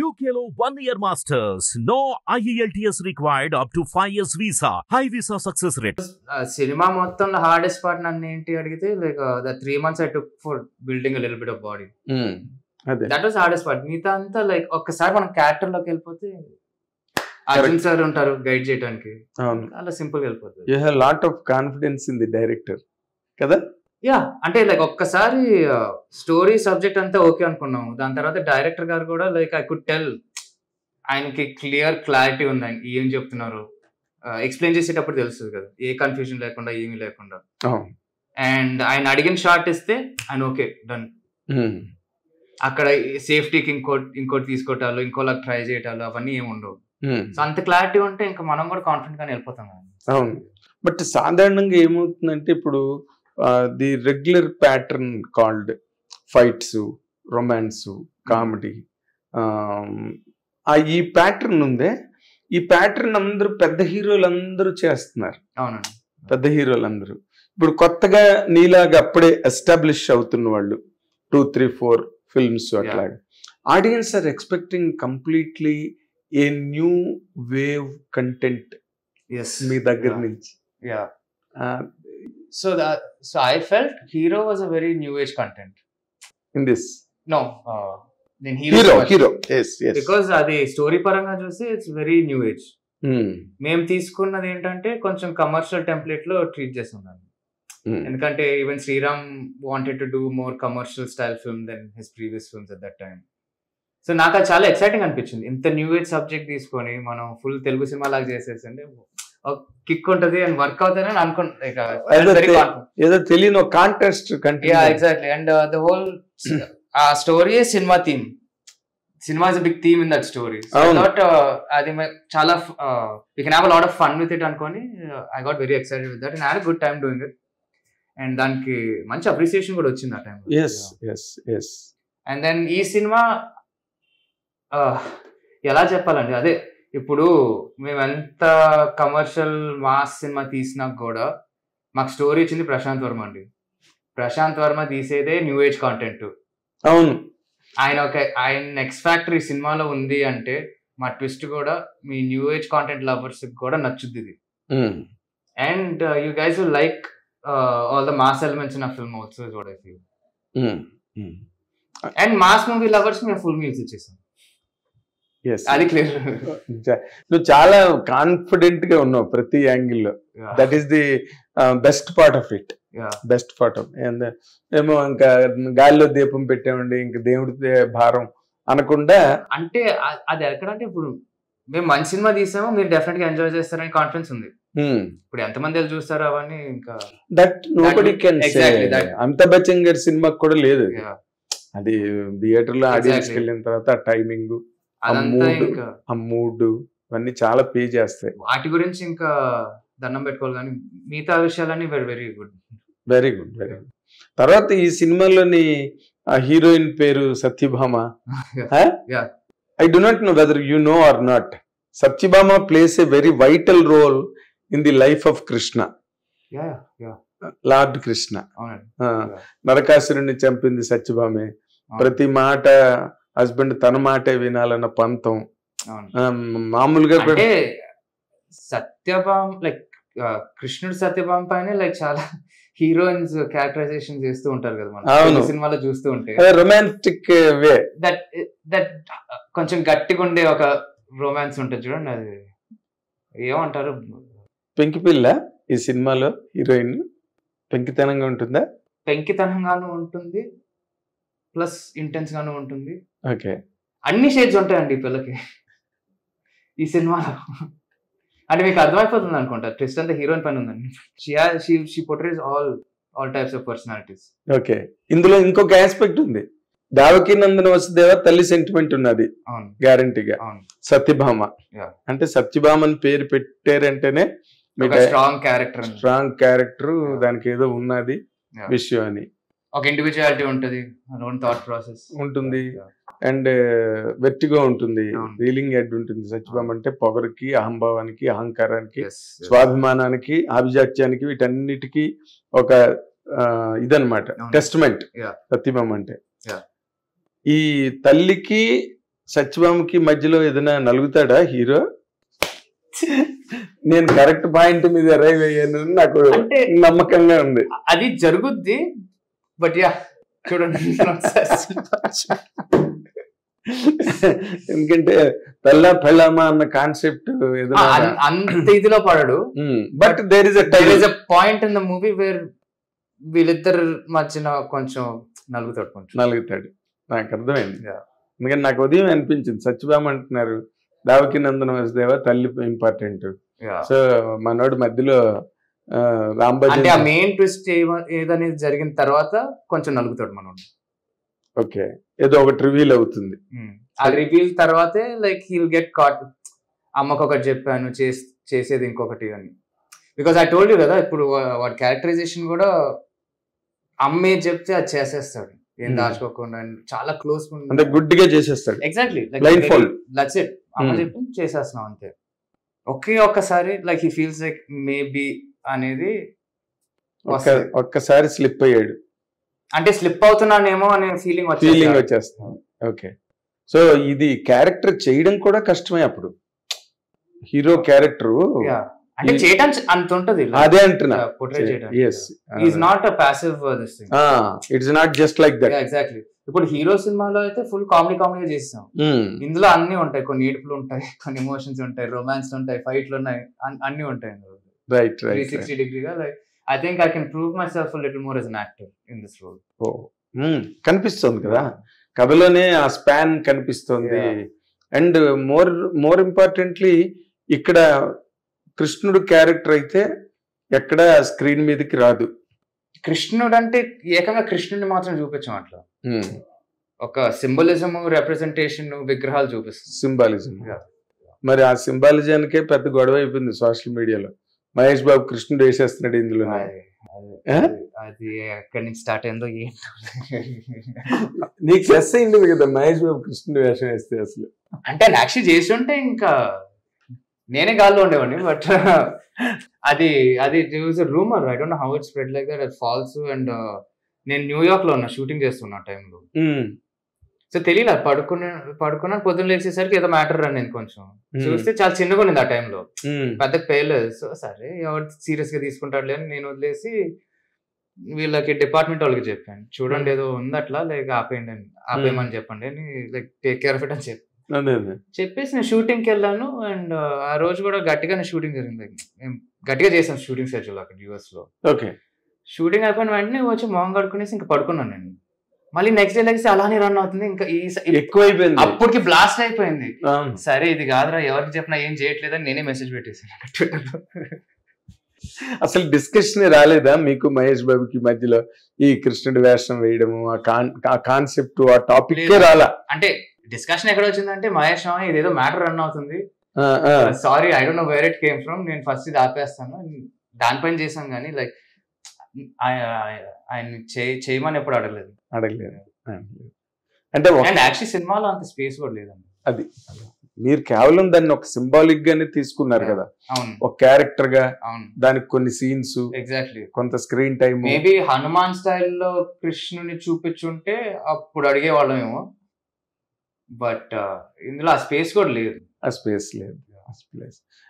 UKLO 1 year masters. No IELTS required up to 5 years visa. High visa success rate. Cinema మొత్తంలో hardest part నన్ను ఏంటి అడిగితే like the 3 months I took for building a little bit of body. That was hardest part. మిగతా అంతా like ఒక్కసారి మనం character లోకి వెళ్ళిపోతే అర్జున్ సార్ ఉంటారు గైడ్ చేయడానికి, అలా సింపుల్ గా వెళ్ళిపోతుంది. You have lot of confidence in the director కదా. యా అంటే లైక్ ఒక్కసారి స్టోరీ సబ్జెక్ట్ అంతా ఓకే అనుకున్నాము, దాని తర్వాత డైరెక్టర్ గారు కూడా లైక్ ఐ కుడ్ టెల్ ఆయనకి క్లారిటీ ఉంది ఆయన ఏం చెప్తున్నారు, ఎక్స్ప్లెయిన్ చేసేటప్పుడు తెలుస్తుంది కదా, ఏ కన్ఫ్యూజన్ లేకుండా ఏమీ లేకుండా. అండ్ ఆయన అడిగిన షార్ట్ ఇస్తే ఆయన ఓకే డన్. అక్కడ సేఫ్టీకి ఇంకోటి తీసుకోవటాలు ఇంకోలా ట్రై చేయటాలు అవన్నీ ఏమి ఉండవు. సో అంత క్లారిటీ ఉంటే ఇంకా మనం కూడా కాన్ఫిడెంట్ గానే వెళ్ళిపోతాం. అవును, బట్ సాధారణంగా ఏమవుతుందంటే ఇప్పుడు the regular pattern called fights, romance, comedy, ఈ ప్యాటర్న్ ఉందే, ఈ ప్యాటర్న్ అందరూ పెద్ద హీరోలు అందరూ చేస్తున్నారు. అవునండి, పెద్ద హీరోలు అందరూ. ఇప్పుడు కొత్తగా నీలాగా అప్పుడే ఎస్టాబ్లిష్ అవుతున్న వాళ్ళు 2, 3, 4 ఫిల్మ్స్ అట్లాగా audience are expecting completely a new wave content మీ దగ్గర నుంచి. So I felt Hero was a very new age content in this. No, then Hero. Yes. Because అది స్టోరీ పరంగా చూస్తే ఇట్స్ వెరీ న్యూ ఏజ్. మేము తీసుకున్నది ఏంటంటే కొంచెం కమర్షియల్ టెంప్లెట్ లో ట్రీట్ చేస్తున్నాం. ఎందుకంటే even Sriram wanted to do more commercial style film than his previous films at that time. So నాకు అది చాలా ఎక్సైటింగ్ అనిపించింది. ఇంత న్యూ ఏజ్ సబ్జెక్ట్ తీసుకొని మనం ఫుల్ తెలుగు సినిమా లాగా చేసేసంటే కిక్ ఉంటది అండ్ వర్క్ అవుతానని అనుకుంటున్నా. ఏదో తెలియని contest. Exactly. And the whole uh story cinema theme. Cinema is a big theme in that story. So I thought అది చాలా we can have a lot of fun with it అనుకొని I got very excited with that and I had a good time doing it. And దానికి మంచి appreciation కూడా వచ్చింది ఆ టైంలో. And then ఈ సినిమా ఎలా చెప్పాలండి, అదే ఇప్పుడు మేము ఎంత కమర్షియల్ మాస్ సినిమా తీసినా కూడా మాకు స్టోరీ ఇచ్చింది ప్రశాంత్ వర్మ అండి. ప్రశాంత్ వర్మ తీసేదే న్యూ ఏజ్ కాంటెంట్. అవును, ఆయన నెక్స్ట్ ఫ్యాక్టర్ ఈ సినిమాలో ఉంది అంటే మా ట్విస్ట్ కూడా మీ న్యూ ఏజ్ కాంటెంట్ లవర్స్ కూడా నచ్చుద్ది ఇది. And you guys will like all the mass elements in uh film also is what I feel. And mass movie lovers మేము ఫుల్ మీల్స్ ఇచ్చేసాం. అది క్లియర్. నువ్వు చాలా కాన్ఫిడెంట్ గా ఉన్నావు ప్రతి యాంగిల్లో. That is the best part of it. Best part of ఏమో ఇంకా గాలిలో దీపం పెట్టామండి ఇంకా దేవుడి భారం అనకుండా. అంటే అది ఎక్కడంటే ఇప్పుడు మేము మంచి సినిమా తీసామో మీరు డెఫినెట్ గా ఎంజాయ్ చేస్తారని కాన్ఫిడెన్స్ ఉంది. ఇప్పుడు ఎంతమంది చూస్తారు అవన్నీ ఇంకా that nobody can say. Amitabh Bachchan గారి సినిమాకి కూడా లేదు అది. థియేటర్ లో ఆడియన్స్ వెళ్ళిన తర్వాత ఆ టైమింగ్, ఆ మూడ్ ఇవన్నీ చాలా పే చేస్తాయి. వాటి గురించి ఇంకా దండం పెట్టుకోవాలి, కానీ మిగతా విషయాలన్నీ వెరీ గుడ్. తర్వాత ఈ సినిమాలోని హీరోయిన్ పేరు Satyabhama. I do not know whether you know or not. Satyabhama plays a very vital role in the life of Krishna, Lord Krishna. నరకాసురుణ్ణి చంపింది సత్యభామే. ప్రతి మాట హస్బెండ్ తన మాటే వినాలన్న పంతం. మామూలుగా సత్యభామ లైక్ కృష్ణుడు సత్యభామ పైన లైక్ చాలా హీరోయిన్స్ క్యారెక్టరైజేషన్ చేస్తూ ఉంటారు కదా మనం సినిమాలో చూస్తూ ఉంటే. రొమాంటిక్ వే దట్ కొంచెం గట్టిగా ఉండే ఒక రొమాన్స్ ఉంటుంది చూడండి, అది ఏమంటారు, పెంకిపిల్ల. ఈ సినిమాలో హీరోయిన్ పెంకితనంగా ఉంటుందా? పెంకితనంగాను ఉంటుంది, ప్లస్ ఇంటెన్స్ గాను ఉంటుంది. ఓకే, అన్ని షేడ్స్ ఉంటాయండి ఈ పిల్లకి ఈ సినిమాలో. అంటే మీకు అర్థమైపోతుంది అనుకుంటా ట్విస్ట్ అంతా హీరోయిన్ పైన ఉందండి. She portrays all types of personalities. Okay, ఇందులో ఇంకొక ఆస్పెక్ట్ ఉంది. దేవకీ నందన వసుదేవ తల్లి సెంటిమెంట్ ఉన్నది గ్యారంటీగా. సత్యభామ అంటే సత్యభామ అని పేరు పెట్టారంటేనే స్ట్రాంగ్ క్యారెక్టర్, దానికి ఏదో ఉన్నది విషయం అని. ఒక ఇండివిజువాలిటీ ఉంటుంది, థాట్ ప్రాసెస్ ఉంటుంది, అండ్ వెర్టిగో ఉంటుంది, రీలింగ్ ఎడ్ ఉంటుంది. సత్యభామ అంటే పొగరికి, అహంభావానికి, అహంకారానికి, స్వాభిమానానికి, ఆభిజాత్యానికి, వీటన్నిటికీ ఒక ఇదన్నమాట టెస్టమెంట్ సత్యభామ అంటే. ఈ తల్లికి సత్యభామకి మధ్యలో ఏదైనా నలుగుతాడా హీరో? నేను కరెక్ట్ పాయింట్ మీద అరైవ్ అయ్యాను, నాకు అంటే నమ్మకంగా ఉంది. అది జరుగుద్ది, బట్ యా చూడండి. ఎందుకంటే పెళ్ళామా అన్న కాన్సెప్ట్ అంత ఇదిలో పడడు. But there is a point in the movie where వీళ్ళిద్దరు మధ్యన కొంచెం నలుగుతాడు. నాకు అర్థమైంది. ఎందుకంటే నాకు ఉదయం అనిపించింది, సత్యభామ అంటున్నారు దావకి నందన వసుదేవ తల్లి ఇంపార్టెంట్, సో మనోడు మధ్యలో రాంబాజీ అంటే ఆ మెయిన్ ట్విస్ట్ ఏదనేది జరిగిన తర్వాత కొంచెం నలుగుతాడు మనోడు. ఓకే, ఏదో ఒకటి రివీల్ అవుతుంది. ఆ రివీల్ తర్వాతే like he will get caught. అమ్మకు ఒకటి చెప్పాను, చేసేది ఇంకొకటి అని. బికాస్ ఐ టోల్డ్ యూ కదా, ఇప్పుడు వాడి క్యారెక్టరైజేషన్ కూడా అమ్మే చెప్తే అది చేసేస్తాడు, ఏం దాచుకోకుండా. చాలా క్లోజ్ అంటే గుడ్డిగా చేసేస్తాడు. Exactly, that's it. అమ్మ చెప్పి చేసేస్తున్నాం అంతే. ఒక్కసారి like he feels like maybe అనేది ఒక్కసారి స్లిప్ అయ్యాడు, అంటే స్లిప్ అవుతున్నానేమో అనే ఫీలింగ్ వచ్చేస్తుంది. ఓకే, సో ఇది క్యారెక్టర్ చేయడం కూడా కష్టమే అప్పుడు. హీరో క్యారెక్టర్ అంటే చేయడం అంత ఉంటది, అదే అంటున్నా. Is not a passive this thing, it's not just like that. Exactly. ఇప్పుడు హీరో సినిమాలో అయితే ఫుల్ కామెడీగా చేస్తాం. ఇందులో అన్ని ఉంటాయి, కొన్ని ఏడుపులు ఉంటాయి, కొన్ని ఎమోషన్స్ ఉంటాయి, రొమాన్స్ ఉంటాయి, ఫైట్లు ఉన్నాయి, అన్ని ఉంటాయి. రైట్ 360 డిగ్రీగా like I think I can prove myself a little more as an actor in this role. కనిపిస్తుంది కదా కథలోనే, ఆ స్పాన్ కనిపిస్తుంది. అండ్ మోర్ ఇంపార్టెంట్లీ ఇక్కడ కృష్ణుడు క్యారెక్టర్ అయితే ఎక్కడ స్క్రీన్ మీదకి రాదు. కృష్ణుడు అంటే ఏకంగా కృష్ణుడిని మాత్రం చూపించాం, అట్లా ఒక సింబలిజం, రిప్రజెంటేషన్, విగ్రహాలు చూపిస్తుంది. సింబాలిజం. మరి ఆ సింబాలిజానికే పెద్ద గొడవ అయిపోయింది సోషల్ మీడియాలో. మహేష్ బాబు కృష్ణుడు వేసేస్తున్నాడు ఇందులో. అది ఎక్కడి నుంచి స్టార్ట్ అయిందో నీకు స్ట్రెస్ అయింది కదా మహేష్ బాబు కృష్ణుడు వేషం వేస్తే? అసలు అంటే యాక్చువల్లీ చేసి ఉంటే ఇంకా నేనే గాల్లో ఉండేవాడిని. బట్ అది rumour, I don't know how it spread like that, అది ఫాల్స్. అండ్ నేను న్యూయార్క్ లో ఉన్నా, షూటింగ్ చేస్తున్నా టైంలో. సో తెలియలే, పడుకున్నాను. పొద్దున్న లేచేసరికి ఏదో మ్యాటర్ అనింది, కొంచెం చూస్తే చాలా చిన్నగా ఉంది ఆ టైంలో, పెద్ద పేర్లేదు. సో సరే ఎవరు సీరియస్ గా తీసుకుంటాడులే అని నేను వదిలేసి వీళ్ళకి డిపార్ట్మెంట్ వాళ్ళకి చెప్పాను, చూడండి ఏదో ఉంది అట్లా, లైక్ ఆపేయమని చెప్పండి అని, like take care of it అని చెప్పేసి నేను షూటింగ్కి వెళ్ళాను. అండ్ ఆ రోజు కూడా గట్టిగానే షూటింగ్ జరిగింది, గట్టిగా చేశాను షూటింగ్ షెడ్యూల్ అక్కడ యూఎస్ లో. షూటింగ్ అయిపోయిన వెంటనే వచ్చి మొహం కడుక్కునేసి ఇంకా పడుకున్నాను నేను. మళ్ళీ నెక్స్ట్ డే లెగ్స్ అలానే రన్ అవుతుంది, ఇంకా ఎక్కువైపోయింది, అప్పటికి బ్లాస్ట్ అయిపోయింది. సరే ఇది కాదురా, ఎవరికి చెప్పినా ఏం చేయట్లేదని నేనే మెసేజ్ పెట్టేసాను ట్విట్టర్లో. అసలు డిస్కషన్ రాలేదా మీకు మహేష్ బాబుకి మధ్యలో ఈ కృష్ణుడి వేషం వేయడము, ఆ కాన్సెప్ట్, ఆ టాపిక్ రాలా? అంటే డిస్కషన్ ఎక్కడ వచ్చిందంటే, మహేష్ ఇదేదో మ్యాటర్ రన్ అవుతుంది, sorry I don't know where it came from, నేను ఫస్ట్ ఇది ఆపేస్తాను, దానిపైన చేశాం కానీ లైక్ ఆయన చేయమని ఎప్పుడు అడగలేదు. అంటే యాక్చువల్లీ సినిమాలో అంత స్పేస్ కూడా లేదండి. అది మీరు కేవలం దాన్ని ఒక సింబాలిక్ గానే తీసుకున్నారు కదా, ఒక క్యారెక్టర్ గా. దానికి కొన్ని సీన్స్, ఎగ్జాక్ట్లీ, కొంత స్క్రీన్ టైం. మేబీ హనుమాన్ స్టైల్లో కృష్ణుని చూపించుంటే అప్పుడు అడిగే వాళ్ళమేమో, బట్ ఇందులో ఆ స్పేస్ కూడా లేదు. ఆ స్పేస్ లేదు.